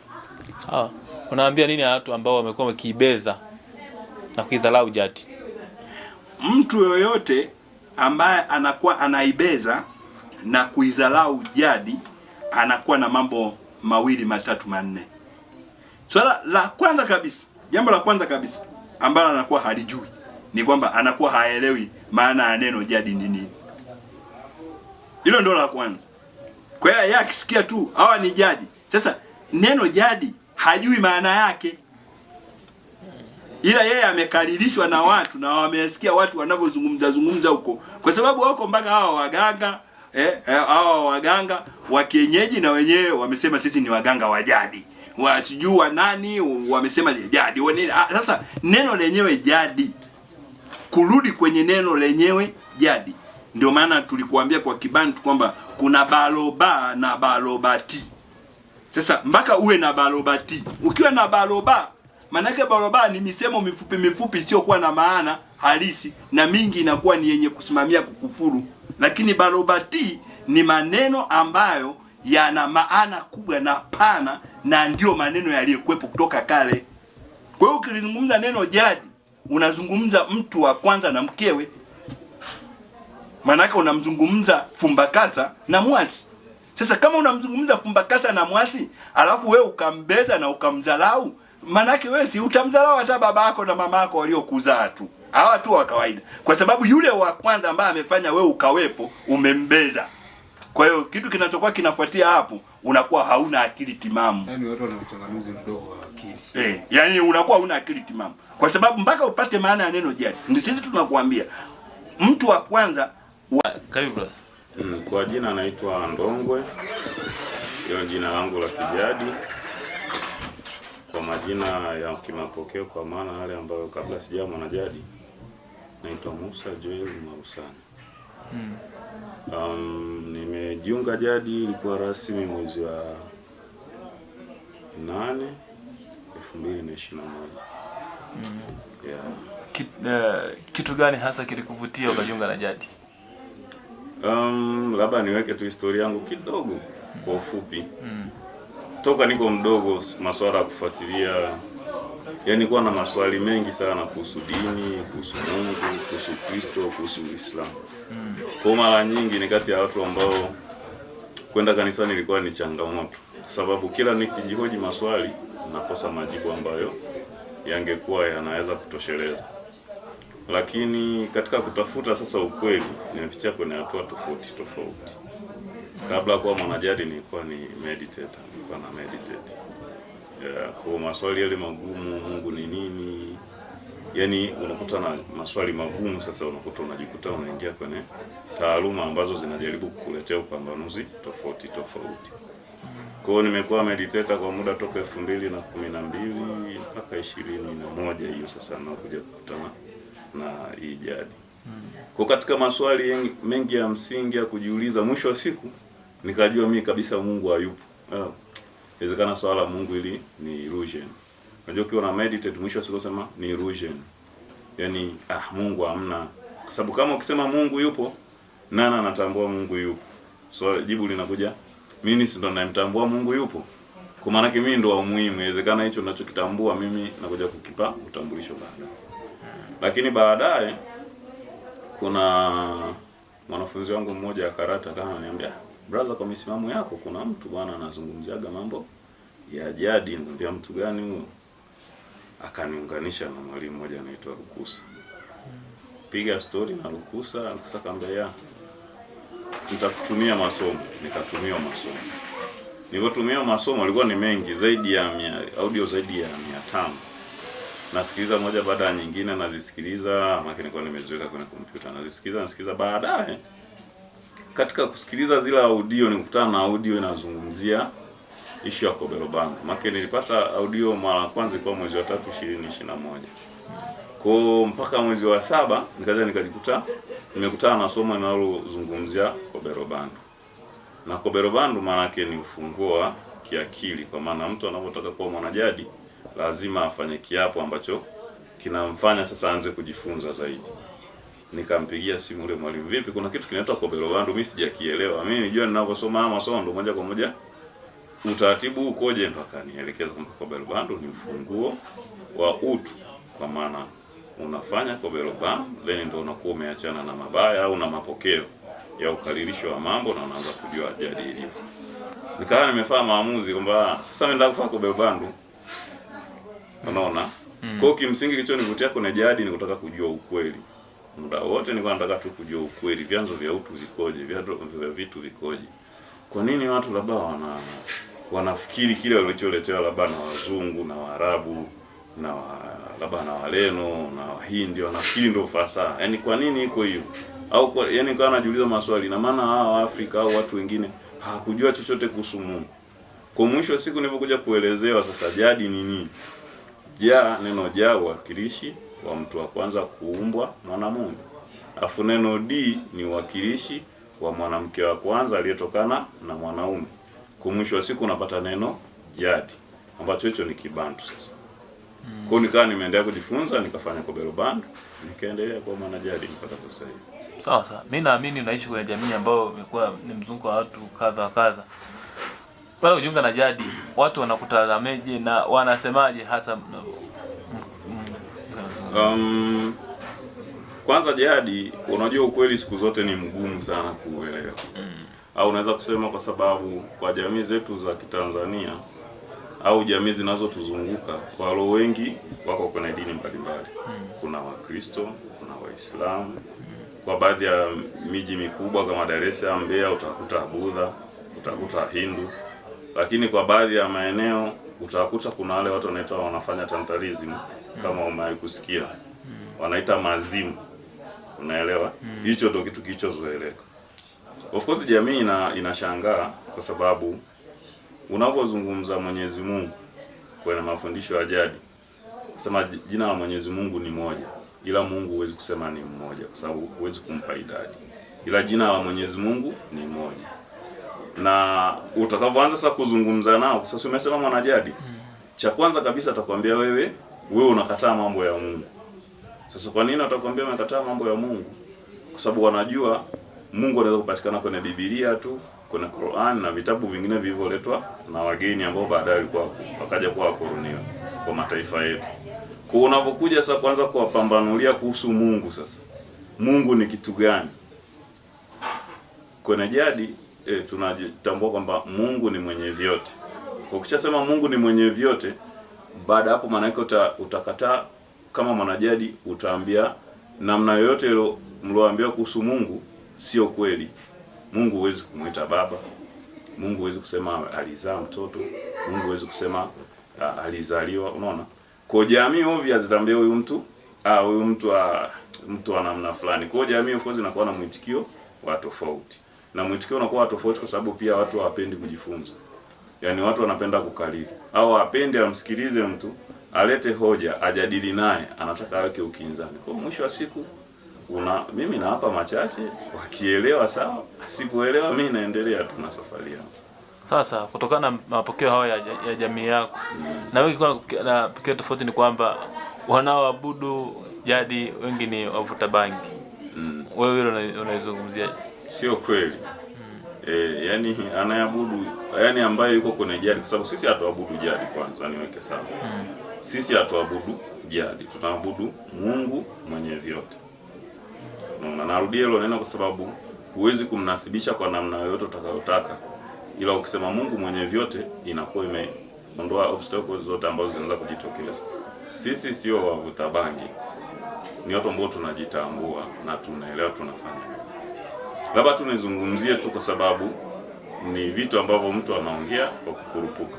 Unaambia nini watu ambao wamekuwa wakiibeza na kuidharau jadi? Mtu yoyote ambaye anakuwa anaibeza na kuidharau jadi anakuwa na mambo mawili matatu manne. Swala la kwanza kabisa, jambo la kwanza kabisa ambalo anakuwa halijui ni kwamba anakuwa haelewi maana ya neno jadi ni nini. Hilo ndio la kwanza. Kwa hiyo yeye akisikia tu hawa ni jadi, sasa neno jadi hajui maana yake, ila yeye amekaririshwa na watu na wamesikia watu wanavyozungumza huko, kwa sababu wako mpaka hawa waganga hawa waganga wa kienyeji na wenyewe wamesema sisi ni waganga wa jadi, wasijua nani wamesema jadi. Sasa neno lenyewe jadi, kurudi kwenye neno lenyewe jadi, ndio maana tulikuambia kwa Kibantu kwamba kuna baloba na balobati. Sasa mpaka uwe na balobati. Ukiwa na baloba, manake baloba ni misemo mifupi sio kuwa na maana halisi, na mingi inakuwa ni yenye kusimamia kukufuru. Lakini balobati ni maneno ambayo yana maana kubwa na pana, na ndio maneno yaliyokuwepo kutoka kale. Kwa hiyo ukizungumza neno jadi, unazungumza mtu wa kwanza na mkewe. Manake unamzungumza Fumbakasa na Mwasi. Sasa kama unamzungumza Fumbakasa na Mwasi, alafu wewe ukambeza na ukamdharau, manake wewe si utamdharau hata baba yako na mama yako waliokuzaa tu. Hawa tu wa kawaida. Kwa sababu yule wa kwanza ambaye amefanya wewe ukawepo, umembeza. Kwa hiyo kitu kinachokuwa kinafuatia hapo, unakuwa hauna akili timamu. Yaani watu wana uchanganuzi mdogo wa akili. Yaani unakuwa hauna akili timamu. Kwa sababu mpaka upate maana ya neno jadi. Ni sisi tunakuambia mtu wa kwanza Karibu brother. Kwa jina anaitwa Ndongwe. Hilo jina langu la kijadi. Kwa majina ya kimapokeo kwa maana wale ambao kabla sijawa mwanajadi naitwa Musa Joel Marusani. Nimejiunga jadi ilikuwa rasmi mwezi wa 8 2021. Kitu gani hasa kilikuvutia ukajiunga na jadi? Labda niweke tu historia yangu kidogo kwa ufupi. Toka niko mdogo masuala ya kufuatilia, yani kuwa na maswali mengi sana kuhusu dini, kuhusu Mungu, kuhusu Kristo, kuhusu Uislamu. Kwa mara nyingi ni kati ya watu ambao kwenda kanisani ilikuwa ni changamoto, sababu kila nikijihoji maswali nakosa majibu ambayo yangekuwa yanaweza kutosheleza. Lakini katika kutafuta sasa ukweli nimepitia kwenye hatua tofauti. Kabla kuwa mwanajadi nilikuwa ni meditator, nilikuwa na meditate. Kwa maswali yale magumu, Mungu ni nini? Yaani unakuta na maswali magumu, sasa unajikuta unaingia kwenye taaluma ambazo zinajaribu kukuletea upambanuzi tofauti. Kwa hiyo nimekuwa meditator kwa muda toka 2012 mpaka 21 hiyo sasa nakuja kukutana na hii jadi. Kwa katika maswali mengi ya msingi ya kujiuliza, mwisho wa siku nikajua mimi kabisa Mungu hayupo. Inawezekana swala Mungu ili ni illusion. Unajua ukiwa na meditate mwisho wa siku sema ni illusion. Yaani Mungu hamna. Kwa sababu kama ukisema Mungu yupo, nani anatambua Mungu yupo? So jibu linakuja, mimi si ndo ninamtambua Mungu yupo. Kwa maana yake mimi ndo wa muhimu. Inawezekana hicho ninachokitambua mimi nakuja kukipa utambulisho baadaye. Lakini baadaye kuna mwanafunzi wangu mmoja karata kama ananiambia, brother, kwa misimamo yako kuna mtu bwana anazungumziaga mambo ya jadi. Nikamwambia mtu gani huyo? Akaniunganisha na mwalimu mmoja anaitwa Lukusa. Piga story na Lukusa akamwambia nitakutumia masomo. Nikatumia masomo. Nilipotumia masomo alikuwa ni mengi zaidi ya audio zaidi ya 500. Nasikiliza moja baada ya nyingine, nazisikiliza maana nilikuwa nimeziweka kwenye kompyuta, nasikiliza. Baadaye katika kusikiliza zile audio nikutana na audio inazungumzia issue ya Kobelo Band. Maana nilipata audio mara kwanza kwa mwezi wa 3 2021. Kwa mpaka mwezi wa 7 nikajikuta nimekutana na somo linalozungumzia Kobelo Band. Na Kobelo Band maana yake ni ufunguo wa kiakili, kwa maana mtu anapotaka kuwa mwanajadi lazima afanye kiapo ambacho kinamfanya sasa aanze kujifunza zaidi. Nikampigia simu yule mwalimu, vipi kuna kitu kinaitwa Kobelo Band, mimi sijakielewa. Mimi nijua ninaposoma masomo ndo moja kwa moja utaratibu ukoje, ndo akanielekeza kwamba Kobelo Band ni ufunguo wa utu, kwa maana unafanya Kobelo Band then ndo unakuwa umeachana na mabaya au na mapokeo ya ukaririsho wa mambo na unaanza kujua jadi ilivyo. Nikawa nimefanya maamuzi kwamba sasa mimi nataka kufanya Kobelo Band. Unaona? Kwa kimsingi kilichonivutia kwenye jadi ni kutaka kujua ukweli. Muda wote nilikuwa nataka tu kujua ukweli, vyanzo vya utu vikoje, vyanzo vya vitu vikoje. Kwa nini watu labda wanafikiri kile walicholetewa labda na wazungu na Waarabu na labda na Waleno na Wahindi wanafikiri ndio fasaha? Yaani kwa nini iko hiyo? Au yaani kwa anajiuliza maswali, na maana hao Afrika au watu wengine hawakujua chochote kuhusu Mungu. Kwa mwisho wa siku nilipokuja kuelezewa sasa jadi ni nini? Neno uwakilishi wa mtu wa kwanza kuumbwa mwanamume. Alafu neno D ni uwakilishi wa mwanamke wa kwanza aliyetokana na mwanaume. Kwa mwisho wa siku unapata neno jadi ambacho hicho ni Kibantu sasa. Kwa nikawa nimeendelea kujifunza, nikafanya Kobelo Band, nikaendelea kuwa mwanajadi mpaka sasa hivi. Sawa. Mimi naamini unaishi kwenye jamii ambayo imekuwa ni mzunguko wa watu kadha. Wewe ujiunga na jadi, watu wanakutazamaje na wanasemaje hasa? Kwanza jadi, unajua ukweli siku zote ni mgumu sana kuuelewa. Au unaweza kusema kwa sababu kwa jamii zetu za Kitanzania au jamii zinazotuzunguka, walo wengi wako kwenye dini mbalimbali. Kuna Wakristo, kuna Waislamu, kwa baadhi ya miji mikubwa kama Dar es Salaam, Mbeya, utakuta Budha, utakuta Hindu, lakini kwa baadhi ya maeneo utakuta kuna wale watu wanafanya tantalism, kama umewahi kusikia, wanaita mazimu, unaelewa? Hicho ndio kitu kilichozoeleka. Of course jamii inashangaa kwa sababu unapozungumza Mwenyezi Mungu kwenye mafundisho ya jadi, sema jina la Mwenyezi Mungu ni moja, ila Mungu huwezi kusema ni mmoja kwa sababu huwezi kumpa idadi, ila jina la Mwenyezi Mungu ni moja. Na utakapoanza sasa kuzungumza nao, sasa umesema mwanajadi, cha kwanza kabisa atakwambia wewe unakataa mambo ya Mungu. Sasa kwa nini atakwambia umekataa mambo ya Mungu? Kwa sababu wanajua Mungu anaweza kupatikana kwenye Biblia tu, kwenye Qur'an na vitabu vingine vilivyoletwa na wageni ambao baadaye walikuwa wakaja kuwa wakoloni kwa mataifa yetu. Kwa unapokuja sasa kwanza kuwapambanulia kuhusu Mungu, sasa Mungu ni kitu gani? Kwenye jadi tunajitambua kwamba Mungu ni mwenye vyote. Kwa ukishasema Mungu ni mwenye vyote, baada hapo maana yake utakataa kama mwanajadi, utaambia namna yoyote ile mlioambiwa kuhusu Mungu sio kweli. Mungu huwezi kumuita baba. Mungu huwezi kusema alizaa mtoto. Mungu huwezi kusema alizaliwa, unaona? Kwa jamii ovyo zitambia huyu mtu ana namna fulani. Kwa jamii of course inakuwa na mwitikio wa tofauti. Na mwitikio unakuwa tofauti kwa sababu pia watu hawapendi kujifunza. Yaani watu wanapenda kukalili. Au hawapendi amsikilize mtu, alete hoja, ajadili naye, anataka aweke ukinzani. Kwa mwisho wa siku mimi nawapa machache, wakielewa sawa, asipoelewa mimi naendelea tu na safari yangu. Sasa kutokana na mapokeo hayo ya jamii yako, na wengi na pokeo tofauti ni kwamba wanaoabudu jadi wengi ni wavuta bangi. Wewe hilo unaizungumziaje? Sio kweli. Yani anayeabudu, yani ambaye yuko kwenye jadi, kwa sababu sisi hatuabudu jadi, kwanza niweke sawa. Sisi hatuabudu jadi, tunaabudu Mungu mwenye vyote. Na narudia hilo neno kwa sababu huwezi kumnasibisha kwa namna yoyote utakayotaka, ila ukisema Mungu mwenye vyote inakuwa imeondoa obstacles zote ambazo zinaweza kujitokeza. Sisi sio wavuta bangi, ni watu ambao tunajitambua na tunaelewa tunafanya. Labda tunizungumzie tu kwa sababu ni vitu ambavyo mtu anaongea kwa kukurupuka.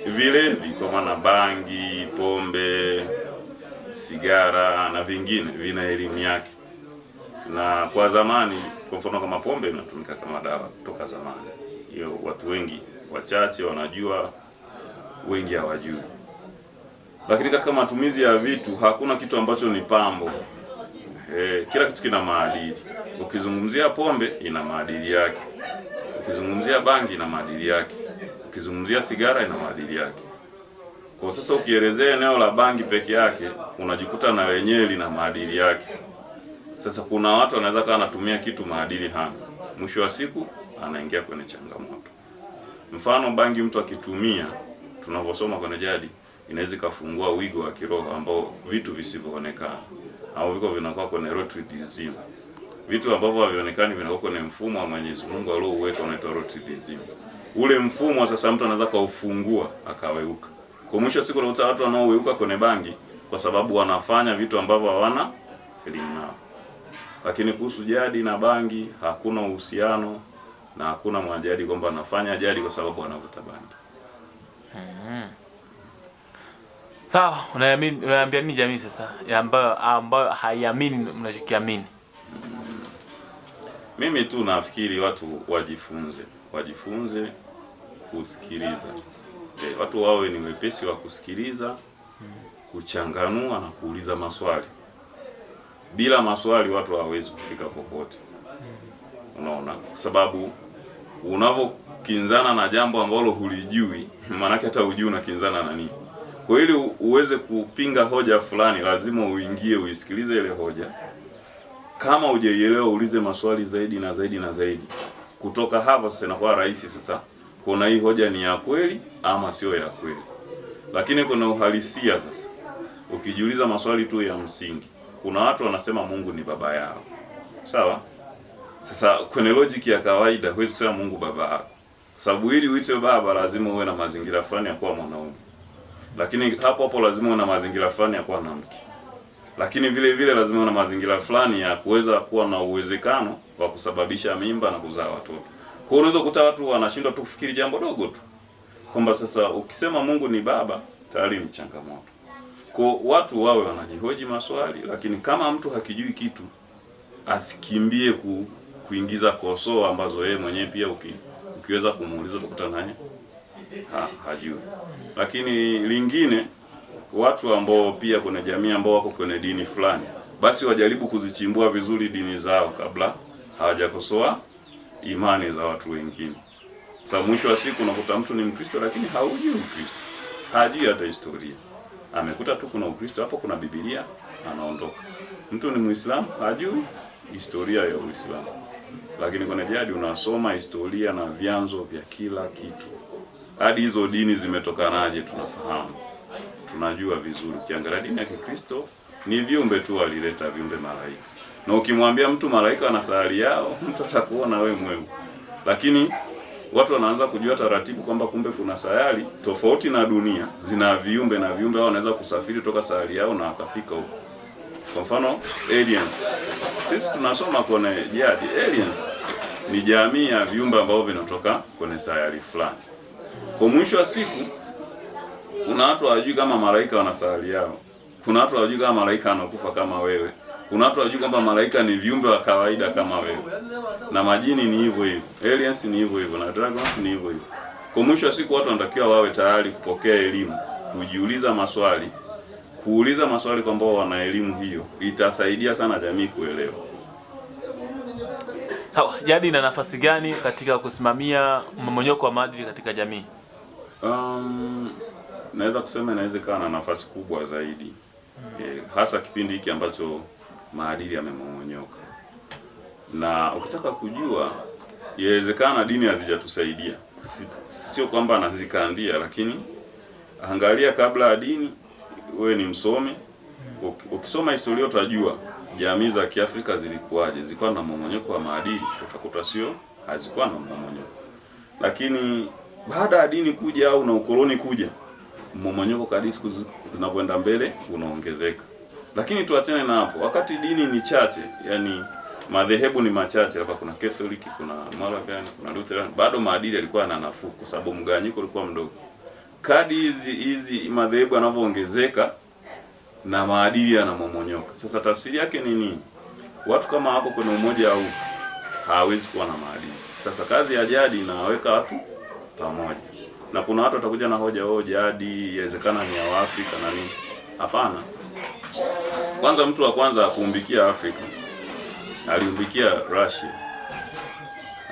Vilevi kwa maana bangi, pombe, sigara na vingine vina elimu yake. Na kwa zamani, kwa mfano kama pombe inatumika kama dawa toka zamani. Hiyo watu wengi wachache wanajua, wengi hawajui. Lakini katika matumizi ya vitu hakuna kitu ambacho ni pambo. Kila kitu kina maadili. Ukizungumzia pombe ina maadili yake. Ukizungumzia bangi ina maadili yake. Ukizungumzia sigara ina maadili yake. Kwa sasa ukielezea eneo la bangi peke yake, unajikuta na wenyewe lina maadili yake. Sasa kuna watu wanaweza kaa anatumia kitu maadili hana. Mwisho wa siku anaingia kwenye changamoto. Mfano bangi mtu akitumia, tunavyosoma kwenye jadi, inaweza kufungua wigo wa kiroho ambao vitu visivyoonekana au viko vinakuwa kwenye rotridism. Vitu ambavyo havionekani vinakuwa kwenye mfumo wa Mwenyezi Mungu aliouweka unaitwa rotridism. Ule mfumo sasa mtu anaweza kaufungua akaweuka. Kwa mwisho siku unakuta watu wanaoweuka kwenye bangi kwa sababu wanafanya vitu ambavyo hawana elimu nao. Lakini kuhusu jadi na bangi hakuna uhusiano na hakuna mwajadi kwamba anafanya jadi kwa sababu anavuta bangi. Sawa, unaambia nini jamii sasa ambayo haiamini mnachokiamini? Mimi tu nafikiri watu wajifunze kusikiliza. Watu wawe ni wepesi wa kusikiliza, kuchanganua na kuuliza maswali. Bila maswali watu hawawezi kufika popote. Unaona? Kwa sababu unavokinzana na jambo ambalo hulijui, maana yake hata hujui unakinzana na nini. Kwa ili uweze kupinga hoja fulani lazima uingie uisikilize ile hoja. Kama hujaielewa uulize maswali zaidi na zaidi na zaidi. Kutoka hapo sasa inakuwa rahisi sasa kuna hii hoja ni ya kweli ama sio ya kweli. Lakini kuna uhalisia sasa. Ukijiuliza maswali tu ya msingi. Kuna watu wanasema Mungu ni baba yao. Sawa? Sasa kwenye logic ya kawaida huwezi kusema Mungu baba yako. Sababu ili uite baba lazima uwe na mazingira fulani ya kuwa mwanaume. Lakini hapo lazima uwe na mazingira fulani ya kuwa mwanamke. lakini vile vile lazima na mazingira fulani ya kuweza kuwa na uwezekano wa kusababisha mimba na kuzaa watoto. Kwa hiyo unaweza kukuta watu wanashindwa tu kufikiri jambo dogo tu, kwamba sasa ukisema Mungu ni baba tayari ni changamoto. Kwa watu wawe wanajihoji maswali, lakini kama mtu hakijui kitu asikimbie kuingiza kosoa ambazo yeye mwenyewe pia ukiweza kumuuliza utakuta naye hajui. Lakini lingine, watu ambao pia kuna jamii ambao wako kwenye dini fulani, basi wajaribu kuzichimbua vizuri dini zao kabla hawajakosoa imani za watu wengine. Sababu mwisho wa siku unakuta mtu ni Mkristo lakini haujui Ukristo. Hajui hata historia. Amekuta tu kuna Ukristo hapo, kuna Biblia, anaondoka. Mtu ni Muislamu, hajui historia ya Uislamu. Lakini kwenye jadi unasoma historia na vyanzo vya kila kitu. Hadi hizo dini zimetokanaje tunafahamu. Tunajua vizuri. Ukiangalia dini ya Kikristo ni viumbe tu walileta viumbe malaika. Na ukimwambia mtu malaika ana sayari yao, mtu atakuona wewe mweu. Lakini watu wanaanza kujua taratibu kwamba kumbe kuna sayari tofauti na dunia, zina viumbe na viumbe hao wanaweza kusafiri toka sayari yao na wakafika huko. Kwa mfano aliens. Sisi tunasoma kwenye jadi, aliens ni jamii ya viumbe ambao vinatoka kwenye sayari fulani. Kwa mwisho wa siku kuna watu hawajui kama malaika wana sayari yao. Kuna watu hawajui kama malaika anakufa kama wewe. Kuna watu hawajui kwamba malaika ni viumbe wa kawaida kama wewe. Na majini ni hivyo hivyo. Aliens ni hivyo hivyo na dragons ni hivyo hivyo. Kwa mwisho wa siku watu wanatakiwa wawe tayari kupokea elimu, kujiuliza maswali, kuuliza maswali kwamba wana elimu hiyo. Itasaidia sana jamii kuelewa. Sawa, jadi ina nafasi gani katika kusimamia mmomonyoko wa maadili katika jamii? Naweza kusema inawezekana na nafasi kubwa zaidi. Hasa kipindi hiki ambacho maadili yamemonyoka. Na ukitaka kujua, inawezekana dini hazijatusaidia. Sio kwamba anazikandia, lakini angalia kabla ya dini, wewe ni msomi, ukisoma historia utajua jamii za Kiafrika zilikuwaje. Zilikuwa na mmomonyoko wa maadili, utakuta sio hazikuwa na mmomonyoko. Lakini baada ya dini kuja au na ukoloni kuja, mmomonyoko kadri siku zinavyoenda mbele unaongezeka. Lakini tuachane na hapo. Wakati dini ni chache, yani madhehebu ni machache, hapa kuna Catholic, kuna Moravian, kuna Lutheran, bado maadili yalikuwa yana nafuu kwa sababu mgawanyiko ulikuwa mdogo. Kadri hizi madhehebu yanavyoongezeka na maadili yanamomonyoka. Sasa tafsiri yake ni nini? Watu kama hapo kwenye umoja huu hawezi kuwa na maadili. Sasa kazi ya jadi inaweka watu pamoja. Na kuna watu watakuja na hoja jadi inawezekana ni ya Afrika na nini? Hapana. Kwanza mtu wa kwanza kuumbikia Afrika aliumbikia Russia,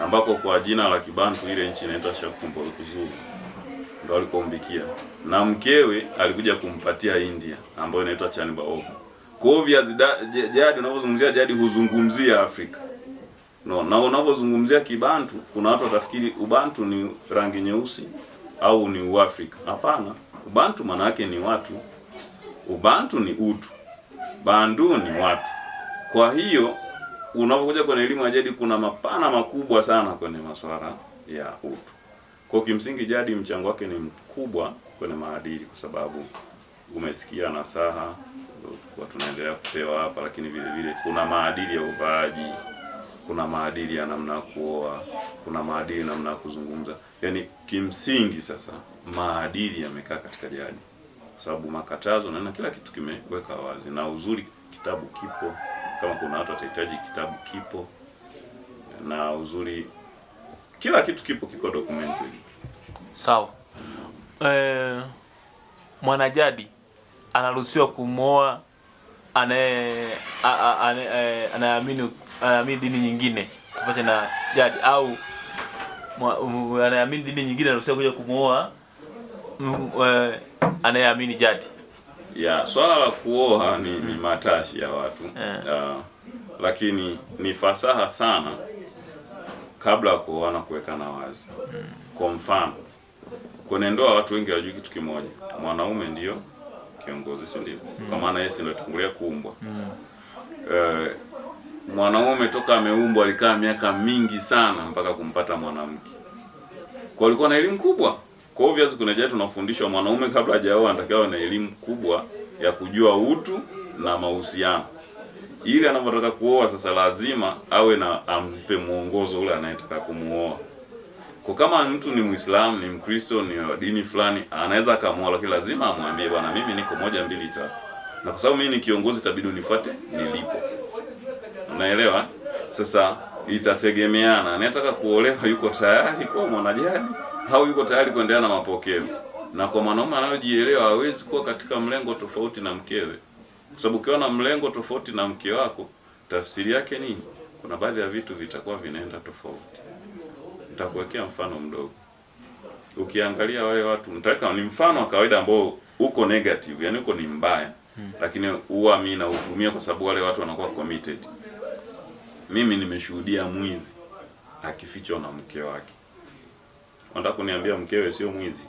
ambako kwa jina la Kibantu ile nchi inaitwa Shakumbolo-Kuzulu ndio alikoumbikia, na mkewe alikuja kumpatia India ambayo inaitwa Chaniba-Oga. Kwa hivyo jadi unapozungumzia jadi huzungumzia Afrika. Na unapozungumzia Kibantu kuna watu watafikiri Ubantu ni rangi nyeusi au ni Uafrika. Hapana, Ubantu maana yake ni watu. Ubantu ni utu. Bandu ni watu. Kwa hiyo unapokuja kwenye elimu ya jadi kuna mapana makubwa sana kwenye masuala ya utu. Kwa kimsingi jadi mchango wake ni mkubwa kwenye maadili kwa sababu umesikia nasaha watu tunaendelea kupewa hapa, lakini vile vile kuna maadili ya uvaaji, kuna maadili ya namna ya kuoa, kuna maadili namna ya kuzungumza. Yaani kimsingi sasa maadili yamekaa katika jadi. Kwa sababu makatazo na kila kitu kimeweka wazi, na uzuri kitabu kipo, kama kuna watu watahitaji kitabu kipo, na uzuri kila kitu kiko documented. Sawa. Mwanajadi anaruhusiwa kumwoa anayeamini dini nyingine tofauti na jadi, au anayeamini dini nyingine anaruhusiwa kuja kumwoa anayeamini jadi? Swala la kuoa ni matashi ya watu. Lakini ni fasaha sana kabla ya kuoana kuwekana wazi. Kwa mfano, kwenye ndoa watu wengi hawajui kitu kimoja. Mwanaume ndio kiongozi, si ndio? Kwa maana yeye ndio tutangulia kuumbwa. Mwanaume toka ameumbwa alikaa miaka mingi sana mpaka kumpata mwanamke. Kwa alikuwa na elimu kubwa. Kwa hivyo kuna jadi tunafundishwa mwanaume kabla hajaoa anatakiwa na elimu kubwa ya kujua utu na mahusiano. Ili anapotaka kuoa sasa lazima awe na ampe muongozo ule anayetaka kumuoa. Kwa kama mtu ni Muislamu, ni Mkristo, ni wa dini fulani, anaweza akamuoa, lakini lazima amwambie bwana, mimi niko 1 2 3. Na kwa sababu mimi ni kiongozi itabidi unifuate nilipo. Unaelewa? Sasa itategemeana anataka kuolewa yuko tayari kwa mwanajadi au yuko tayari kuendelea na mapokeo. Na kwa mwanaume anayojielewa hawezi kuwa katika mlengo tofauti na mkewe. Kwa sababu ukiwa na mlengo tofauti na mke wako, tafsiri yake nini? Kuna baadhi ya vitu vitakuwa vinaenda tofauti. Nitakuwekea mfano mdogo. Ukiangalia wale watu, nitaweka ni mfano wa kawaida ambao uko negative, yani uko ni mbaya. Lakini huwa mimi nautumia kwa sababu wale watu wanakuwa committed. Mimi nimeshuhudia mwizi akifichwa na mke wake. Unataka kuniambia mkewe sio mwizi?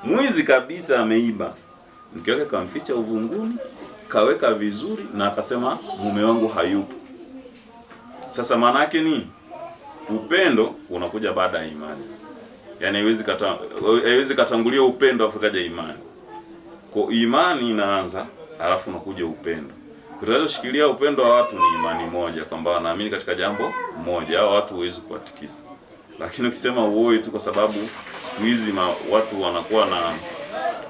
Mwizi kabisa ameiba. Mke wake kamficha uvunguni, kaweka vizuri na akasema mume wangu hayupo. Sasa maana yake ni upendo unakuja baada ya imani. Yaani haiwezi katangulia upendo afu kaja imani. Kwa imani inaanza alafu unakuja upendo. Tunachoshikilia upendo wa watu ni imani moja, kwamba wanaamini katika jambo moja, hao watu huwezi kuwatikisa. Lakini ukisema uoe tu kwa sababu siku hizi watu wanakuwa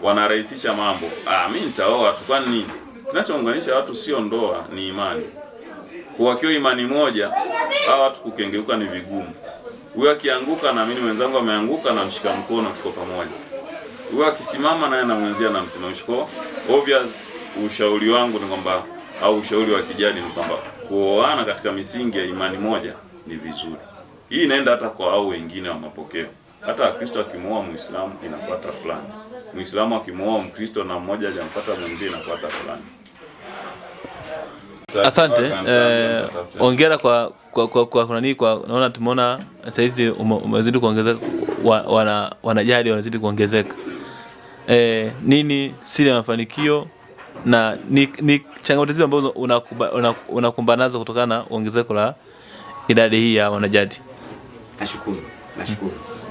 wanarahisisha mambo. Mimi nitaoa tu, kwani nini? Kinachounganisha watu sio ndoa, ni imani. Kwa hiyo imani moja, hao watu kukengeuka ni vigumu. Huyo akianguka na mimi mwenzangu ameanguka na mshika mkono tuko pamoja. Huyo akisimama naye na mwenzia na msimamisho. Kwa obvious ushauri wangu ni kwamba, au ushauri wa kijadi ni kwamba kuoana katika misingi ya imani moja ni vizuri. Hii inaenda hata kwa au wengine wa mapokeo. Hata Kristo akimuoa Muislamu inafuata fulani. Muislamu akimuoa Mkristo na mmoja hajampata mwenzie inafuata fulani. Asante. Ongera kwa nani, kwa naona tumeona sasa hizi umezidi kuongezeka, wanajadi wanazidi kuongezeka. Nini siri ya mafanikio na ni changamoto zipi ambazo unakumbana nazo kutokana na ongezeko la idadi hii ya wanajadi? Nashukuru.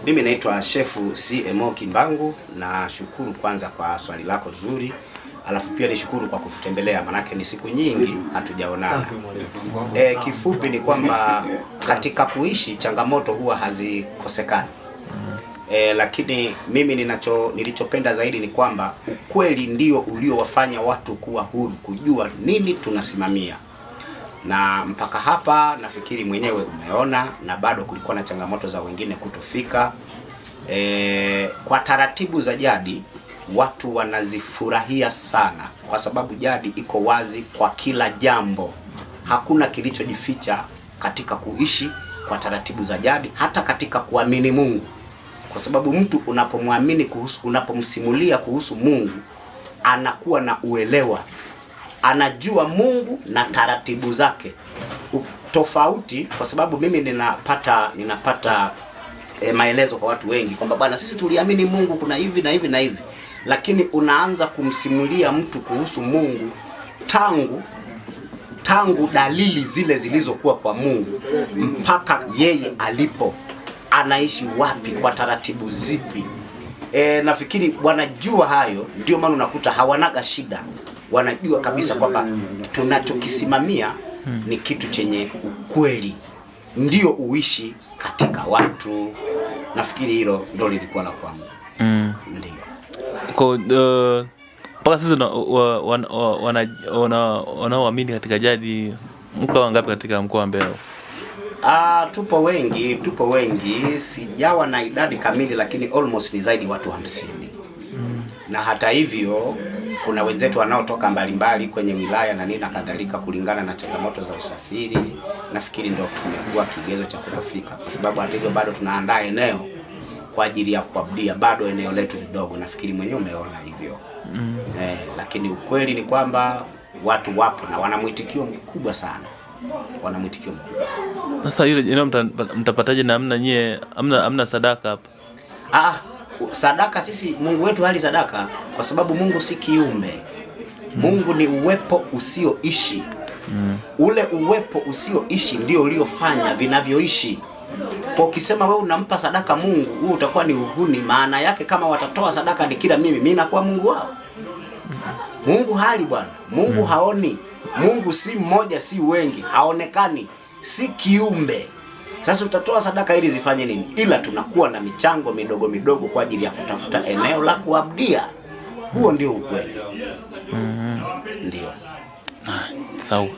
Mimi naitwa Shefu CMO Kimbangu. Nashukuru kwanza kwa swali lako zuri. Alafu pia nishukuru kwa kututembelea, manake ni siku nyingi hatujaonana. Kifupi ni kwamba katika kuishi changamoto huwa hazikosekani. Lakini mimi nilichopenda zaidi ni kwamba ukweli ndio uliowafanya watu kuwa huru, kujua nini tunasimamia. Na mpaka hapa nafikiri mwenyewe umeona, na bado kulikuwa na changamoto za wengine kutofika. Kwa taratibu za jadi watu wanazifurahia sana, kwa sababu jadi iko wazi kwa kila jambo. Hakuna kilichojificha katika kuishi kwa taratibu za jadi, hata katika kuamini Mungu. Kwa sababu mtu unapomwamini unapomsimulia kuhusu Mungu, anakuwa na uelewa. Anajua Mungu na taratibu zake. Tofauti, kwa sababu mimi ninapata maelezo kwa watu wengi kwamba bwana, sisi tuliamini Mungu kuna hivi na hivi na hivi. Lakini unaanza kumsimulia mtu kuhusu Mungu tangu dalili zile zilizokuwa kwa Mungu mpaka yeye alipo, anaishi wapi, kwa taratibu zipi. Nafikiri wanajua hayo, ndio maana unakuta hawanaga shida. Wanajua kabisa kwamba tunachokisimamia ni kitu chenye ukweli, ndio uishi katika watu. Nafikiri hilo ndio lilikuwa la kwangu. Ndio. Kwa mpaka sisi wanaoamini katika jadi mko wangapi katika mkoa wa Mbeya? Tupo wengi, sijawa na idadi kamili, lakini almost ni zaidi watu 50. Na hata hivyo kuna wenzetu wanaotoka mbalimbali kwenye wilaya na nini na kadhalika, kulingana na changamoto za usafiri. Nafikiri ndio kimekuwa kigezo cha kutofika, kwa sababu hata hivyo bado tunaandaa eneo kwa ajili ya kuabudia. Bado eneo letu ni dogo, nafikiri mwenyewe umeona hivyo. Lakini ukweli ni kwamba watu wapo na wana mwitikio mkubwa sana. Sasa ile eneo mtapataje na amna sadaka hapa? Sadaka, sisi Mungu wetu hali sadaka, kwa sababu Mungu si kiumbe. Mungu ni uwepo usioishi. Ule uwepo usioishi ndio uliofanya vinavyoishi. Kwa ukisema wewe unampa sadaka Mungu, huo utakuwa ni uhuni. Maana yake kama watatoa sadaka ni kila mimi nakuwa Mungu wao. Mungu hali bwana, Mungu haoni. Mungu si mmoja, si wengi, haonekani, si kiumbe. Sasa utatoa sadaka ili zifanye nini? Ila tunakuwa na michango midogo midogo kwa ajili ya kutafuta eneo la kuabudia. Huo ndio ukweli. Ndio. Sawa.